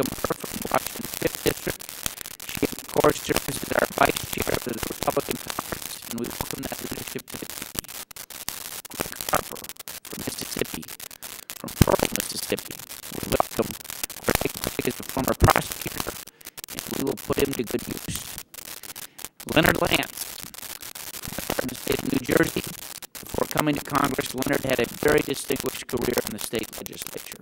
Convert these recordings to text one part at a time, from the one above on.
welcome her from Washington's 5th District. She, of course, serves as our Vice Chair of the Republican Conference, and we welcome that leadership to the committee. Greg Harper from Mississippi, from Pearl, Mississippi. We welcome Greg. Greg is a former prosecutor, and we will put him to good use. Leonard Lance from the state of New Jersey. Before coming to Congress, Leonard had a very distinguished career in the state legislature.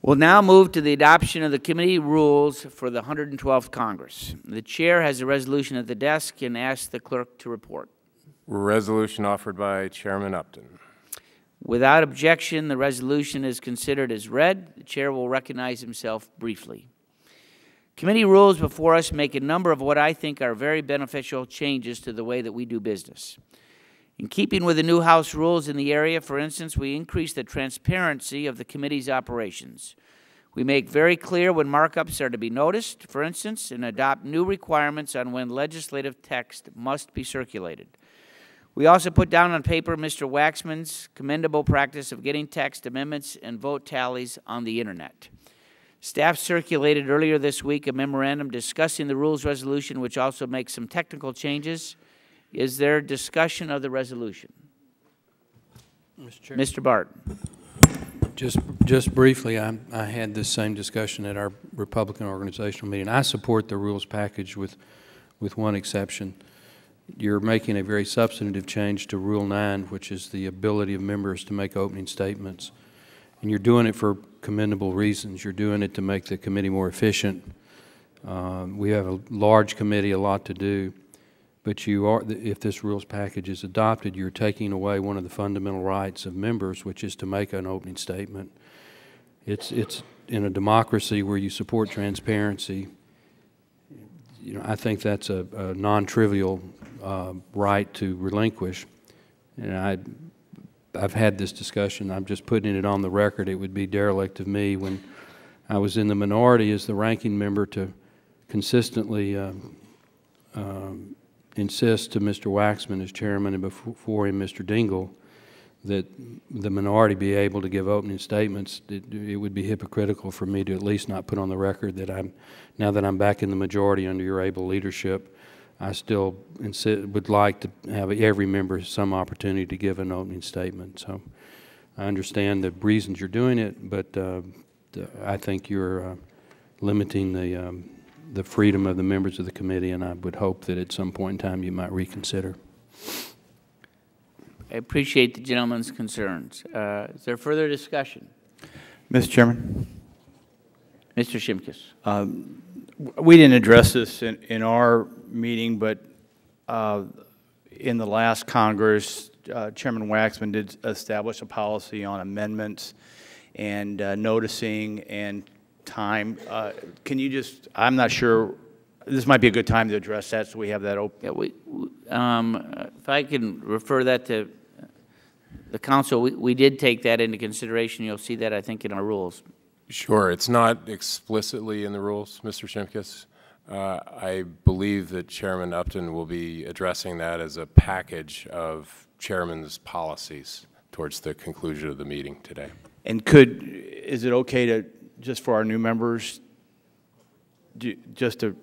We'll now move to the adoption of the committee rules for the 112th Congress. The chair has a resolution at the desk and asks the clerk to report. Resolution offered by Chairman Upton. Without objection, the resolution is considered as read. The chair will recognize himself briefly. Committee rules before us make a number of what I think are very beneficial changes to the way that we do business. In keeping with the new House rules in the area, for instance, we increase the transparency of the committee's operations. We make very clear when markups are to be noticed, for instance, and adopt new requirements on when legislative text must be circulated. We also put down on paper Mr. Waxman's commendable practice of getting text amendments and vote tallies on the Internet. Staff circulated earlier this week a memorandum discussing the rules resolution, which also makes some technical changes. Is there discussion of the resolution? Mr. Barton. Just briefly, I had this same discussion at our Republican organizational meeting. I support the rules package with one exception. You're making a very substantive change to Rule 9, which is the ability of members to make opening statements. And you're doing it for commendable reasons. You're doing it to make the committee more efficient. We have a large committee, a lot to do. But you are, if this rules package is adopted, you're taking away one of the fundamental rights of members, which is to make an opening statement. It's in a democracy where you support transparency. You know, I think that's a non-trivial right to relinquish. And I've had this discussion. I'm just putting it on the record. It would be derelict of me when I was in the minority as the ranking member to consistently insist to Mr. Waxman as chairman and before him Mr. Dingell that the minority be able to give opening statements. It would be hypocritical for me to at least not put on the record that now that I'm back in the majority under your able leadership, I still would like to have every member some opportunity to give an opening statement. So I understand the reasons you're doing it, but I think you're limiting the freedom of the members of the committee, and I would hope that at some point in time you might reconsider. I appreciate the gentleman's concerns. Is there further discussion? Mr. Chairman. Mr. Shimkus. We didn't address this in our meeting, but in the last Congress, Chairman Waxman did establish a policy on amendments and noticing and time. Can you just, I'm not sure, this might be a good time to address that, so we have that open. Yeah, if I can refer that to the council, we did take that into consideration. You'll see that, I think, in our rules. Sure, it's not explicitly in the rules, Mr. Shimkus. I believe that Chairman Upton will be addressing that as a package of Chairman's policies towards the conclusion of the meeting today. And is it okay to, just for our new members, just to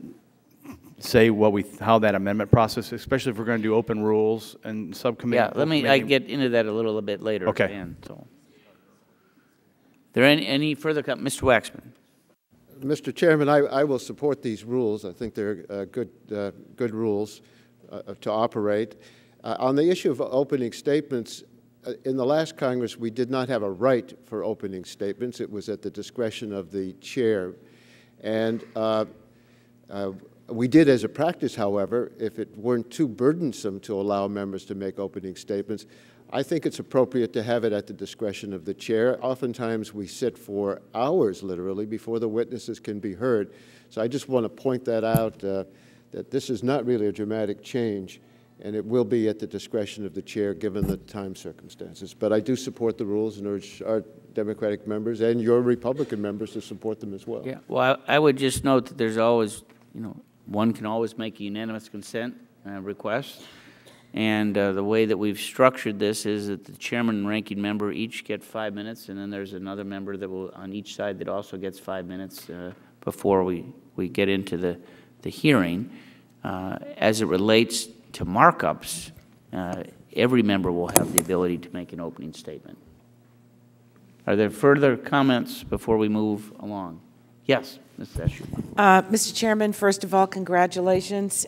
say how that amendment process, especially if we're going to do open rules and subcommittee? Yeah, I get into that a little bit later. Okay. Dan, so. There any further comments? Mr. Waxman. Mr. Chairman, I will support these rules. I think they're good rules to operate. On the issue of opening statements, in the last Congress, we did not have a right for opening statements. It was at the discretion of the chair. And we did as a practice, however, if it weren't too burdensome to allow members to make opening statements, I think it's appropriate to have it at the discretion of the chair. Oftentimes we sit for hours, literally, before the witnesses can be heard. So I just want to point that out, that this is not really a dramatic change, and it will be at the discretion of the chair given the time circumstances. But I do support the rules and urge our Democratic members and your Republican members to support them as well. Yeah, well, I would just note that there's always, one can always make a unanimous consent request. And the way that we've structured this is that the chairman and ranking member each get 5 minutes, and then there's another member that will, on each side, that also gets 5 minutes before we get into the hearing. As it relates to markups, every member will have the ability to make an opening statement. Are there further comments before we move along? Yes, Ms. Escher. Mr. Chairman, first of all, congratulations.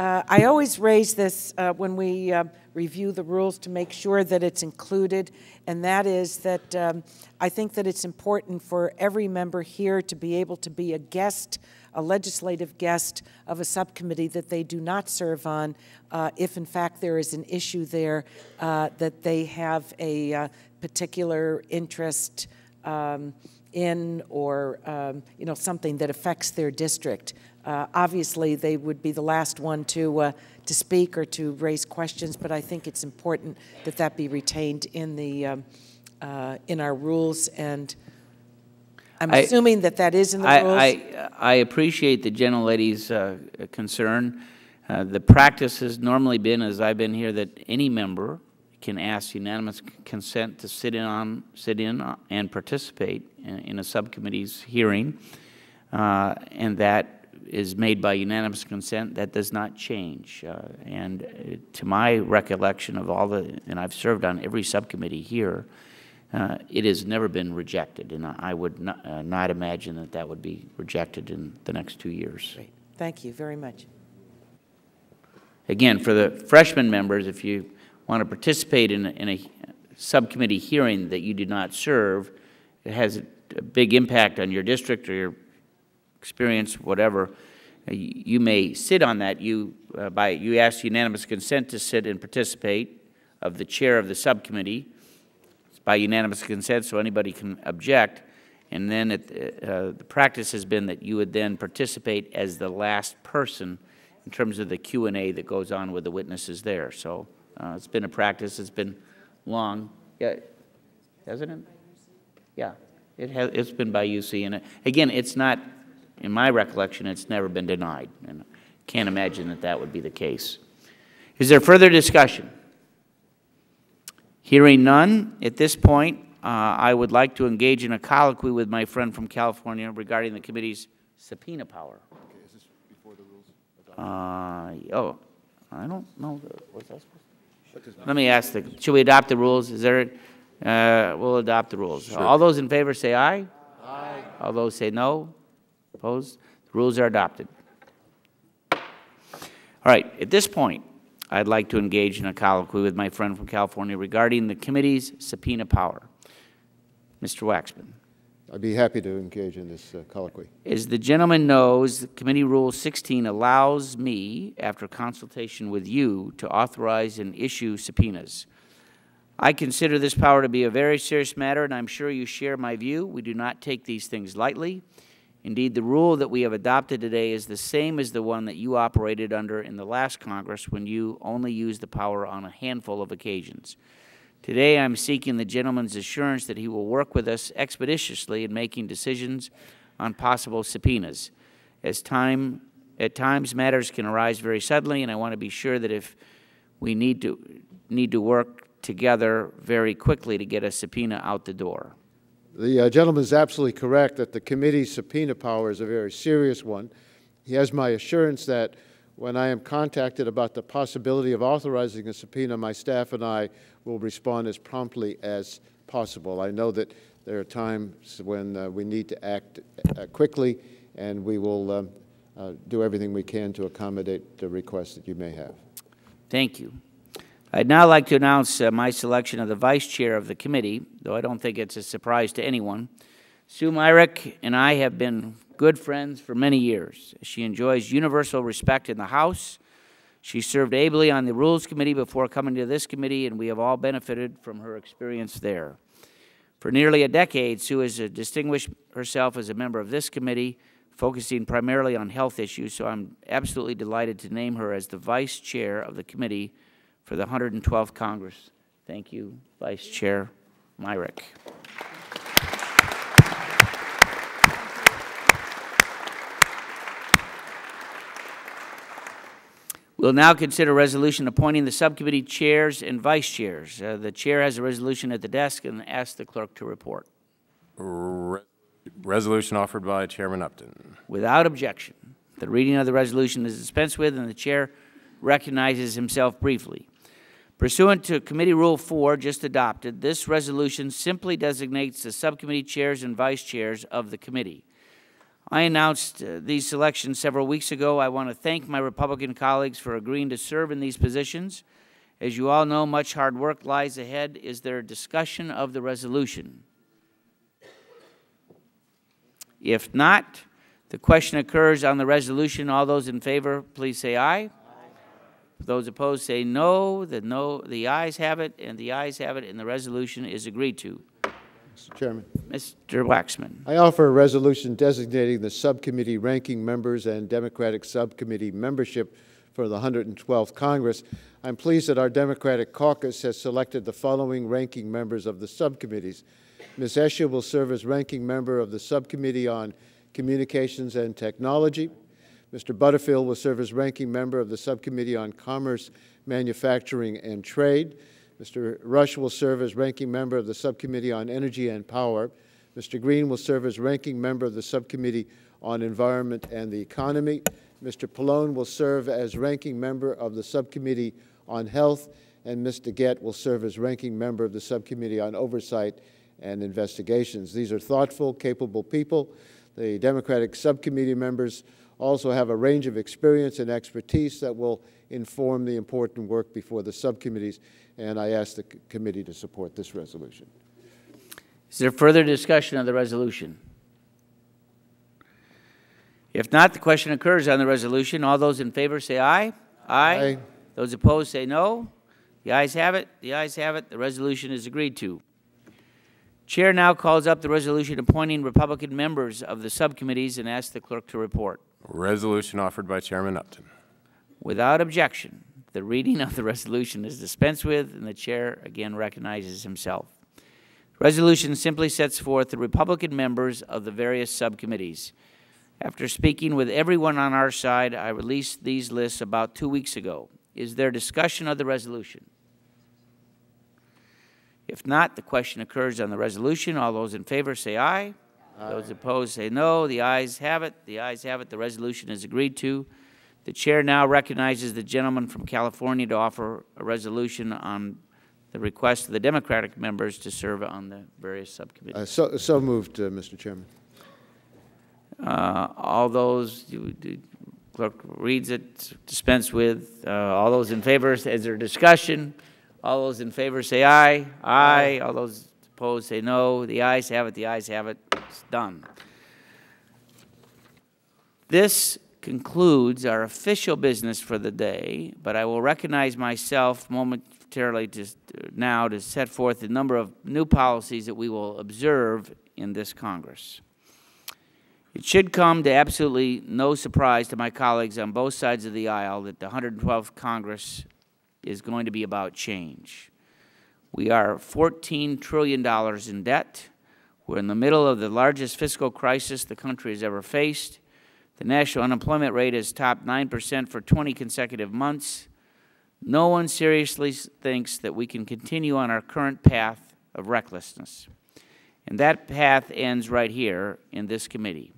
I always raise this when we review the rules to make sure that it's included, and that is that I think that it's important for every member here to be able to be a guest, a legislative guest of a subcommittee that they do not serve on, if in fact there is an issue there that they have a particular interest in, or something that affects their district. Obviously, they would be the last one to speak or to raise questions, but I think it's important that that be retained in the in our rules, and I'm assuming that that is in the rules. I appreciate the gentlelady's concern. The practice has normally been, as I've been here, that any member can ask unanimous consent to sit in and participate in a subcommittee's hearing, and that is made by unanimous consent. That does not change. And to my recollection of and I've served on every subcommittee here, it has never been rejected, and I would not imagine that that would be rejected in the next 2 years. Great. Thank you very much. Again, for the freshman members, if you want to participate in a subcommittee hearing that you do not serve, it has a big impact on your district or your experience, whatever. You may sit on that. You ask unanimous consent to sit and participate of the chair of the subcommittee. It's by unanimous consent, so anybody can object. And then the practice has been that you would then participate as the last person in terms of the Q&A that goes on with the witnesses there. So it's been a practice. It's been long. Yeah, hasn't it? Yeah, it's been by UC. And again, it's not, in my recollection, it's never been denied. And I can't imagine that that would be the case. Is there further discussion? Hearing none, at this point, I would like to engage in a colloquy with my friend from California regarding the committee's subpoena power. Okay, is this before the rules? I don't know. What's that supposed to? Let me ask should we adopt the rules? Is there, we'll adopt the rules. Sure. All those in favor say aye. Aye. All those say no. Opposed? The rules are adopted. All right, at this point, I'd like to engage in a colloquy with my friend from California regarding the committee's subpoena power. Mr. Waxman. I'd be happy to engage in this colloquy. As the gentleman knows, Committee Rule 16 allows me, after consultation with you, to authorize and issue subpoenas. I consider this power to be a very serious matter, and I'm sure you share my view. We do not take these things lightly. Indeed, the rule that we have adopted today is the same as the one that you operated under in the last Congress when you only used the power on a handful of occasions. Today, I'm seeking the gentleman's assurance that he will work with us expeditiously in making decisions on possible subpoenas. At times, matters can arise very suddenly, and I want to be sure that if we need to work together very quickly to get a subpoena out the door. The gentleman is absolutely correct that the committee's subpoena power is a very serious one. He has my assurance that when I am contacted about the possibility of authorizing a subpoena, my staff and I will respond as promptly as possible. I know that there are times when we need to act quickly, and we will do everything we can to accommodate the requests that you may have. Thank you. I'd now like to announce my selection of the vice chair of the committee, though I don't think it's a surprise to anyone. Sue Myrick and I have been good friends for many years. She enjoys universal respect in the House. She served ably on the Rules Committee before coming to this committee, and we have all benefited from her experience there. For nearly a decade, Sue has distinguished herself as a member of this committee, focusing primarily on health issues, so I'm absolutely delighted to name her as the vice chair of the committee for the 112th Congress. Thank you, Vice Chair Myrick. We'll now consider a resolution appointing the subcommittee chairs and vice chairs. The chair has a resolution at the desk and asks the clerk to report. Resolution offered by Chairman Upton. Without objection, the reading of the resolution is dispensed with, and the chair recognizes himself briefly. Pursuant to Committee Rule 4, just adopted, this resolution simply designates the subcommittee chairs and vice chairs of the committee. I announced these selections several weeks ago. I want to thank my Republican colleagues for agreeing to serve in these positions. As you all know, much hard work lies ahead. Is there a discussion of the resolution? If not, the question occurs on the resolution. All those in favor, please say aye. Those opposed say no. The ayes have it, and the ayes have it, and the resolution is agreed to. Mr. Chairman. Mr. Waxman. I offer a resolution designating the subcommittee ranking members and Democratic subcommittee membership for the 112th Congress. I'm pleased that our Democratic caucus has selected the following ranking members of the subcommittees. Ms. Escher will serve as ranking member of the Subcommittee on Communications and Technology. Mr. Butterfield will serve as ranking member of the Subcommittee on Commerce, Manufacturing, and Trade. Mr. Rush will serve as ranking member of the Subcommittee on Energy and Power. Mr. Green will serve as ranking member of the Subcommittee on Environment and the Economy. Mr. Pallone will serve as ranking member of the Subcommittee on Health. And Ms. DeGette will serve as ranking member of the Subcommittee on Oversight and Investigations. These are thoughtful, capable people. The Democratic subcommittee members also have a range of experience and expertise that will inform the important work before the subcommittees, and I ask the committee to support this resolution. Is there further discussion of the resolution? If not, the question occurs on the resolution. All those in favor say aye. Aye. Those opposed say no. The ayes have it. The ayes have it. The resolution is agreed to. Chair now calls up the resolution appointing Republican members of the subcommittees and asks the clerk to report. Resolution offered by Chairman Upton. Without objection, the reading of the resolution is dispensed with, and the chair again recognizes himself. The resolution simply sets forth the Republican members of the various subcommittees. After speaking with everyone on our side, I released these lists about 2 weeks ago. Is there discussion of the resolution? If not, the question occurs on the resolution. All those in favor say aye. Aye. Those opposed say no. The ayes have it. The ayes have it. The resolution is agreed to. The chair now recognizes the gentleman from California to offer a resolution on the request of the Democratic members to serve on the various subcommittees. So moved, Mr. Chairman. All those, the clerk reads it, dispense with. All those in favor, is there discussion? All those in favor say aye. Aye. All those opposed say no. The ayes have it. The ayes have it. It's done. This concludes our official business for the day, but I will recognize myself momentarily momentarily now to set forth a number of new policies that we will observe in this Congress. It should come to absolutely no surprise to my colleagues on both sides of the aisle that the 112th Congress is going to be about change. We are $14 trillion in debt. We're in the middle of the largest fiscal crisis the country has ever faced. The national unemployment rate has topped 9% for 20 consecutive months. No one seriously thinks that we can continue on our current path of recklessness. And that path ends right here in this committee.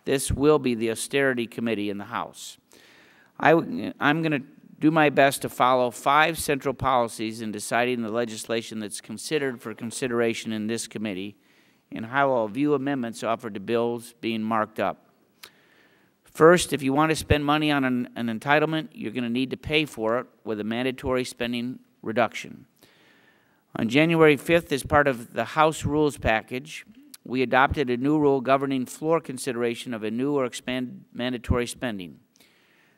This will be the austerity committee in the House. I'm going to do my best to follow 5 central policies in deciding the legislation that's considered for consideration in this committee and how I'll view amendments offered to bills being marked up. First, if you want to spend money on an entitlement, you're going to need to pay for it with a mandatory spending reduction. On January 5th, as part of the House Rules package, we adopted a new rule governing floor consideration of a new or expanded mandatory spending.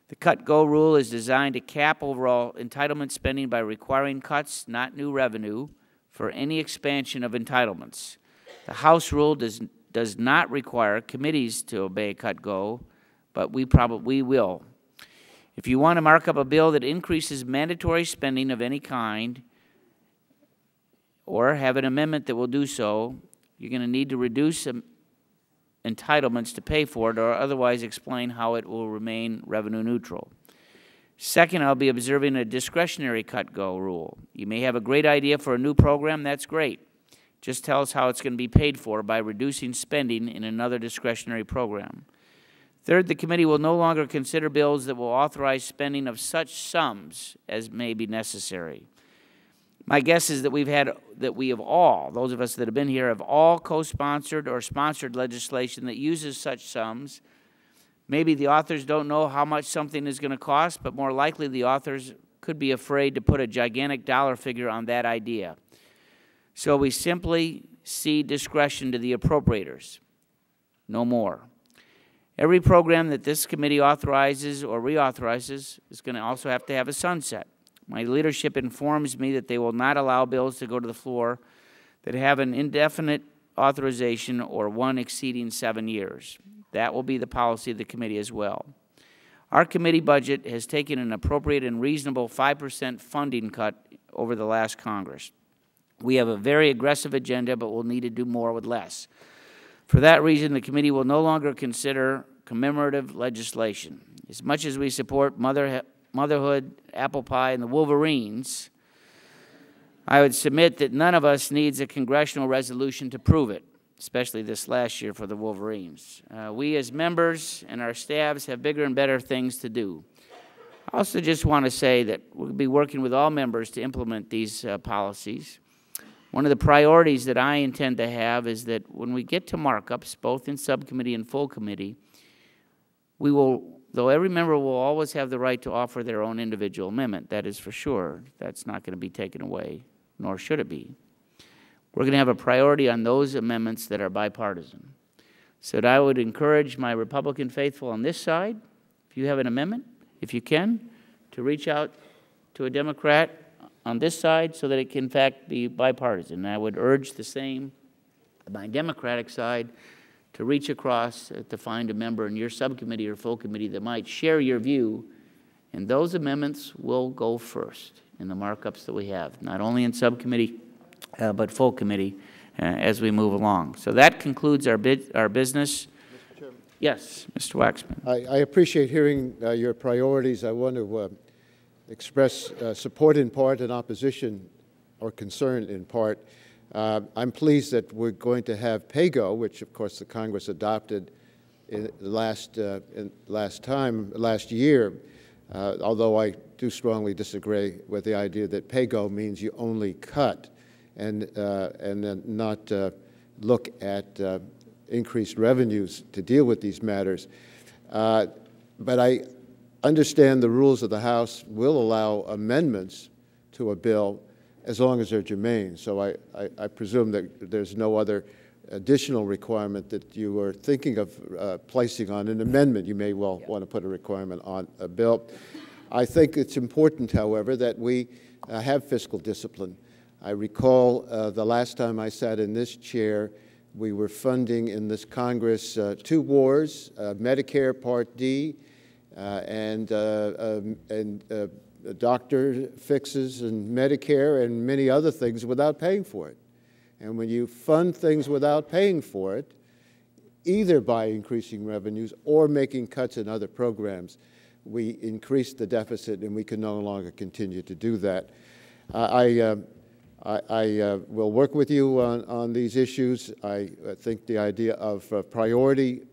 The cut-go rule is designed to cap overall entitlement spending by requiring cuts, not new revenue, for any expansion of entitlements. The House rule does not require committees to obey cut-go, but we probably will. If you want to mark up a bill that increases mandatory spending of any kind or have an amendment that will do so, you're going to need to reduce entitlements to pay for it or otherwise explain how it will remain revenue neutral. Second, I'll be observing a discretionary cut-go rule. You may have a great idea for a new program. That's great. Just tell us how it's going to be paid for by reducing spending in another discretionary program. Third, the committee will no longer consider bills that will authorize spending of such sums as may be necessary. My guess is that we have all, those of us that have been here, have all co-sponsored or sponsored legislation that uses such sums. Maybe the authors don't know how much something is going to cost, but more likely the authors could be afraid to put a gigantic dollar figure on that idea. So we simply cede discretion to the appropriators, no more. Every program that this committee authorizes or reauthorizes is going to also have to have a sunset. My leadership informs me that they will not allow bills to go to the floor that have an indefinite authorization or one exceeding 7 years. That will be the policy of the committee as well. Our committee budget has taken an appropriate and reasonable 5% funding cut over the last Congress. We have a very aggressive agenda, but we'll need to do more with less. For that reason, the committee will no longer consider commemorative legislation. As much as we support motherhood, apple pie, and the Wolverines, I would submit that none of us needs a congressional resolution to prove it, especially this last year for the Wolverines. We as members and our staffs have bigger and better things to do. I also just want to say that we'll be working with all members to implement these policies. One of the priorities that I intend to have is that when we get to markups, both in subcommittee and full committee, we will, though every member will always have the right to offer their own individual amendment, that is for sure. That's not going to be taken away, nor should it be. We're going to have a priority on those amendments that are bipartisan. So that I would encourage my Republican faithful on this side, if you have an amendment, if you can, to reach out to a Democrat on this side so that it can, in fact, be bipartisan. And I would urge the same on my Democratic side to reach across to find a member in your subcommittee or full committee that might share your view, and those amendments will go first in the markups that we have, not only in subcommittee but full committee as we move along. So that concludes our business. Mr. Chairman. Yes, Mr. Waxman. I appreciate hearing your priorities. I want to express support in part and opposition or concern in part. I'm pleased that we're going to have PAYGO, which of course the Congress adopted in last year, although I do strongly disagree with the idea that PAYGO means you only cut and then not look at increased revenues to deal with these matters. But I understand the rules of the House will allow amendments to a bill as long as they're germane. So I presume that there's no other additional requirement that you are thinking of placing on an amendment. You may well want to put a requirement on a bill. I think it's important, however, that we have fiscal discipline. I recall the last time I sat in this chair, we were funding in this Congress 2 wars, Medicare Part D, and doctor fixes and Medicare and many other things without paying for it. And when you fund things without paying for it, either by increasing revenues or making cuts in other programs, we increase the deficit, and we can no longer continue to do that. I will work with you on these issues. I think the idea of priority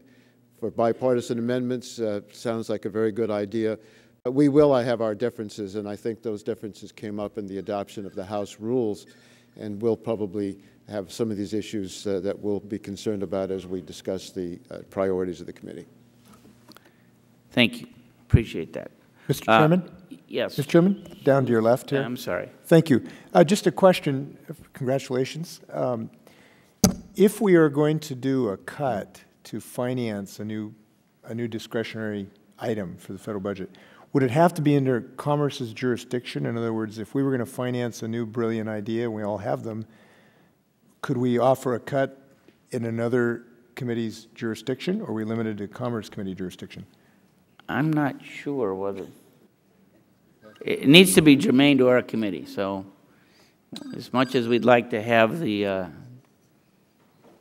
for bipartisan amendments sounds like a very good idea. We will have our differences, and I think those differences came up in the adoption of the House rules, and we'll probably have some of these issues that we'll be concerned about as we discuss the priorities of the committee. Thank you. Appreciate that. Mr. Chairman? Yes. Mr. Chairman, down to your left here. I'm sorry. Thank you. Just a question. Congratulations. If we are going to do a cut to finance a new discretionary item for the federal budget, would it have to be under Commerce's jurisdiction? In other words, if we were going to finance a new brilliant idea, and we all have them, could we offer a cut in another committee's jurisdiction, or are we limited to Commerce Committee jurisdiction? I'm not sure whether it needs to be germane to our committee. So as much as we'd like to have the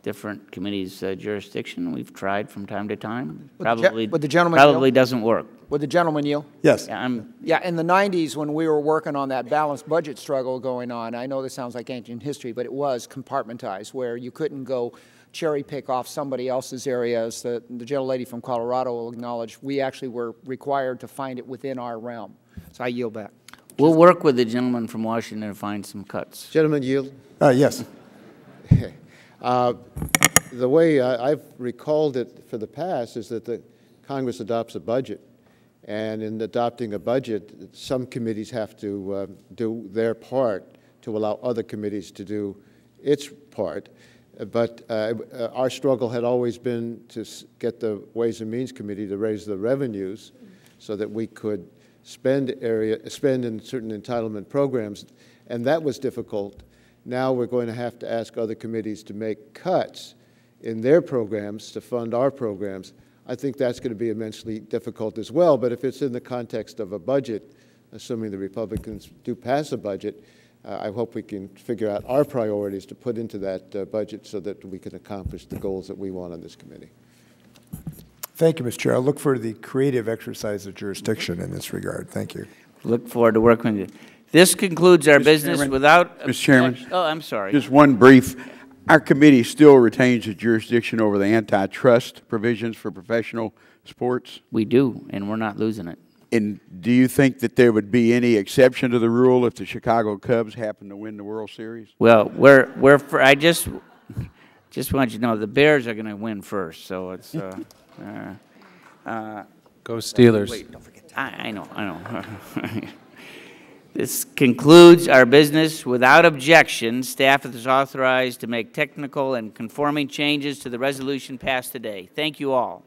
different committees' jurisdiction, we've tried from time to time. Would the gentleman probably yield? Doesn't work. Would the gentleman yield? Yes. Yeah, in the 90s when we were working on that balanced budget struggle going on, I know this sounds like ancient history, but it was compartmentized where you couldn't go cherry pick off somebody else's areas. The gentlelady from Colorado will acknowledge we actually were required to find it within our realm. So I yield back. We'll work with the gentleman from Washington to find some cuts. Gentlemen, yield. Yes. The way I've recalled it for the past is that the Congress adopts a budget, and in adopting a budget, some committees have to do their part to allow other committees to do its part. But our struggle had always been to get the Ways and Means Committee to raise the revenues so that we could spend in certain entitlement programs, and that was difficult. Now we're going to have to ask other committees to make cuts in their programs to fund our programs. I think that's going to be immensely difficult as well, but if it's in the context of a budget, assuming the Republicans do pass a budget, I hope we can figure out our priorities to put into that budget so that we can accomplish the goals that we want on this committee. Thank you, Mr. Chair. I'll look for the creative exercise of jurisdiction in this regard. Thank you. Look forward to working with you. This concludes our business Chairman, without... Mr. Chairman. Oh, I'm sorry. Just one brief. Our committee still retains the jurisdiction over the antitrust provisions for professional sports. We do, and we're not losing it. And do you think that there would be any exception to the rule if the Chicago Cubs happen to win the World Series? Well, I just want you to know the Bears are going to win first, so it's... Go Steelers. Wait, don't forget. I know. This concludes our business. Without objection, staff is authorized to make technical and conforming changes to the resolution passed today. Thank you all.